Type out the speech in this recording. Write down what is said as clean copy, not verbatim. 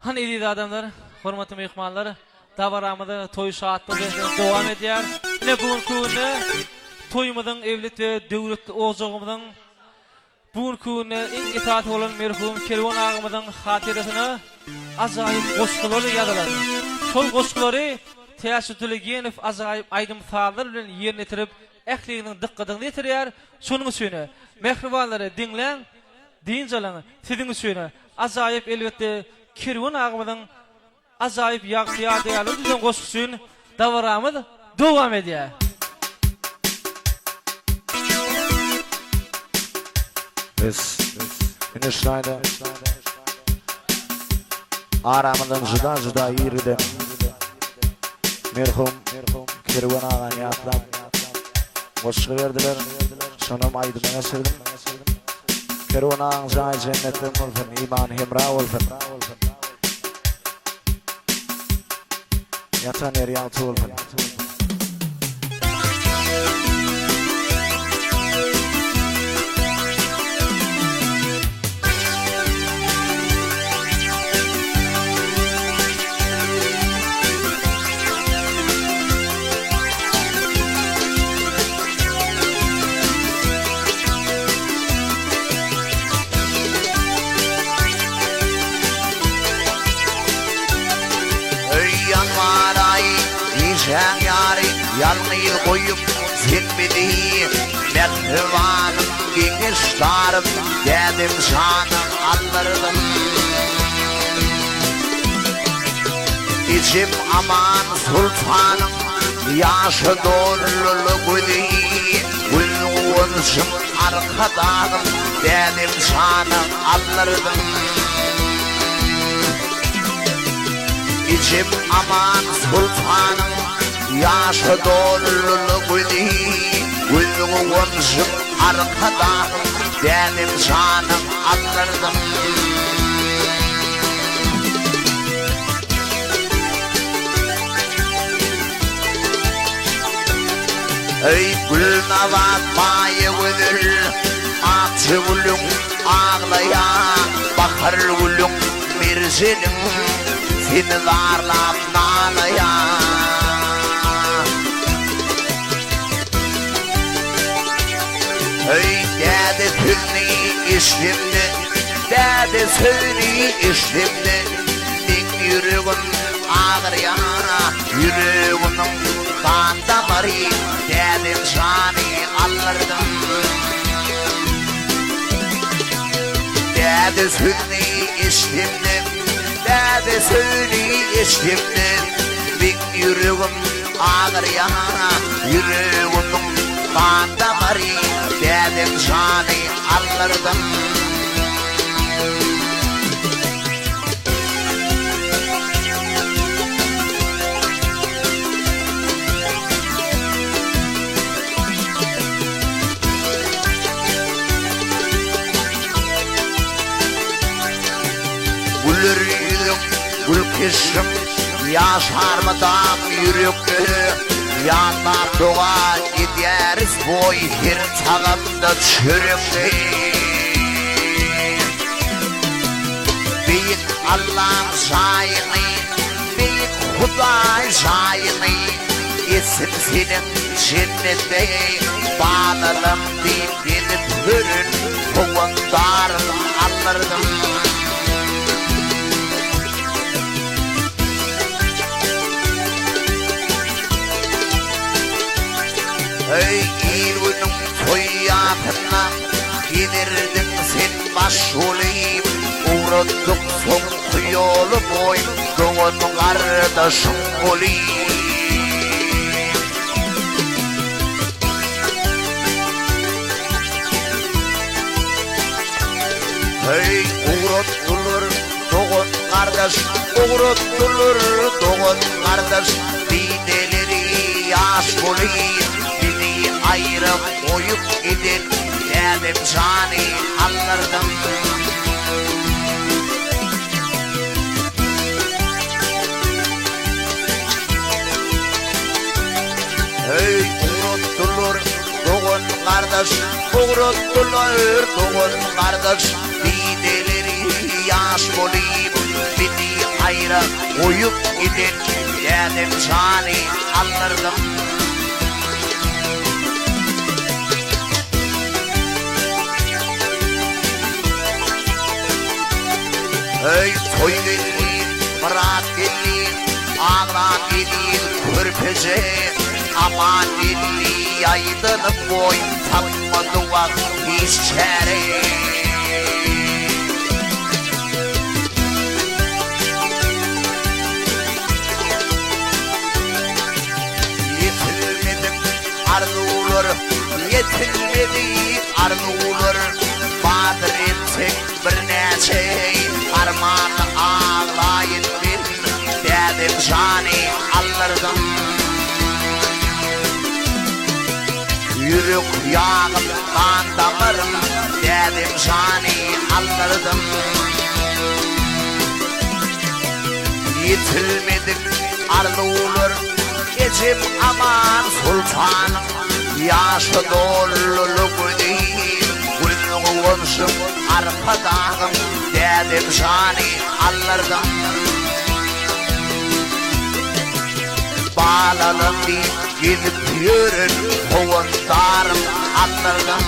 Hani idi adamlar, hormatly mehmanlar, davaramyda toy şahatlygy dowam edýär. Ine bugunky günde toýumyzyň evlet we döwlet ozagymyzyň bugunky günde iň itaat bolan merhum Kerwan agymyzyň hatyrasyna ajaýyp goşgulary ýazylar. Şol goşgulary Täşütligeniw ajaýyp aýdym salar bilen ýerine tirip ähliginiň dykkadygyny ýetirýär. Şonuň üçin mehribanlary diňleň, diňjalaň, siziň üçin ajaýyp elbetde Kerwan agymyzyň ajaýyp ýagşy diýen goşgy üçin dawaramyz dowam edýär. Biz Schneider aramydan juda ýeride merhum Kerwan agany ýatlap goşgy berdiler. Şonam aýdym näsirdim. Kerwan agyň jaý jennetde bolsun, iman hemra bolsun. Yatan yer ýalty bolsun. Sen yari yalnıyı koyup zilmedi merhvanım genişlerim dedim sana anlardım İçim aman sultanım yaşı doğrulu güdü Gülünsün arkadağım dedim sana anlardım İçim aman sultanım yaşı doğrulu güdü Gülünsün arkadağım dedim sana anlardım Ey gülnavat bayı güdül Atı gülüm ağlaya Bakar gülüm mirzilim Seni darlap nalaya Ey dede tülni işlimdi Dede söylü işlimdi Dik yüreğim ağır yana Yüreğimin kan damarı Dedim şani alırdım Dede tülni işlimdi Dede söylü işlimdi Dik yüreğim ağır yana Yüreğimin kan damarı Dedim şani alırdım Gülür yüzüm, gül kışım Yaşarmadan yürekte Yanlar doğa gideriz boy Her tağımda çürümde Büyük Allah'ın şahini Büyük Huday şahini İsim senin cennette Bağlarım deyip gelip hürün Kovundarım alırdım Ey ilgünün toyatına Gidirdin sen başolayım Uğradık son yolu boy Doğun kardeşim olayım Ey uğratılır doğun kardeş Uğratılır doğun kardeş Dineleri yaş olayım Ayrım oyup gidin Dedim şani alırdım Ey uğratılır doğun kardeş Uğratılır doğun kardeş Dineleri yaş olayım Beni gayrı oyup gidin dedim cani alırdım. Ey toy gelin, Murat gelin, ağla gelin, körpece aman gelin, yaydını boy tatmadı vak içeri. Yetilmedim arzular, yetilmedik arzular, badır ettik bir neçe armağanı ağlayın bin dedim cani alırdım. Yürük yağım kan damarım dedim cani alırdım. Yetilmedik arzular, geçip aman sultanım, yaşı doluluk değil, gülüm olsun arkadağım dedim cani alırdım. Bağlalım deyip gidip yürür, kovundarım alırdım.